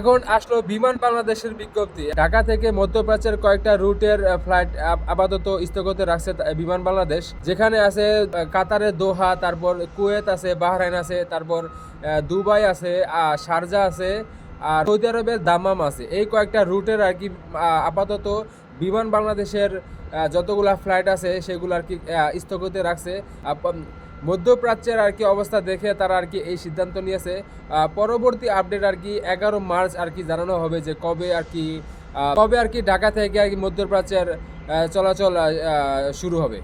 এখন আসলো বিমান বাংলাদেশের বিজ্ঞপ্তি। ঢাকা থেকে মধ্যপ্রাচ্যের কয়েকটা রুটের ফ্লাইট আপাতত স্থগিত রাখছে বিমান বাংলাদেশ, যেখানে আছে কাতারের দোহা, তারপর কুয়েত আছে, বাহরাইন আছে, তারপর দুবাই আছে, শারজা আছে, আর সৌদি আরবের দাম্মাম আছে। এই কয়েকটা রুটের আর কি আপাতত বিমান বাংলাদেশের যতগুলা ফ্লাইট আছে সেগুলো আর কি স্থগিত রাখছে। মধ্যপ্রাচ্যের আর কি অবস্থা দেখে তারা আর কি এই সিদ্ধান্ত নিয়েছে। পরবর্তী আপডেট আর কি 11 মার্চ আর কি জানানো হবে যে কবে আর কি ঢাকা থেকে আর কি মধ্যপ্রাচ্যের চলাচল শুরু হবে।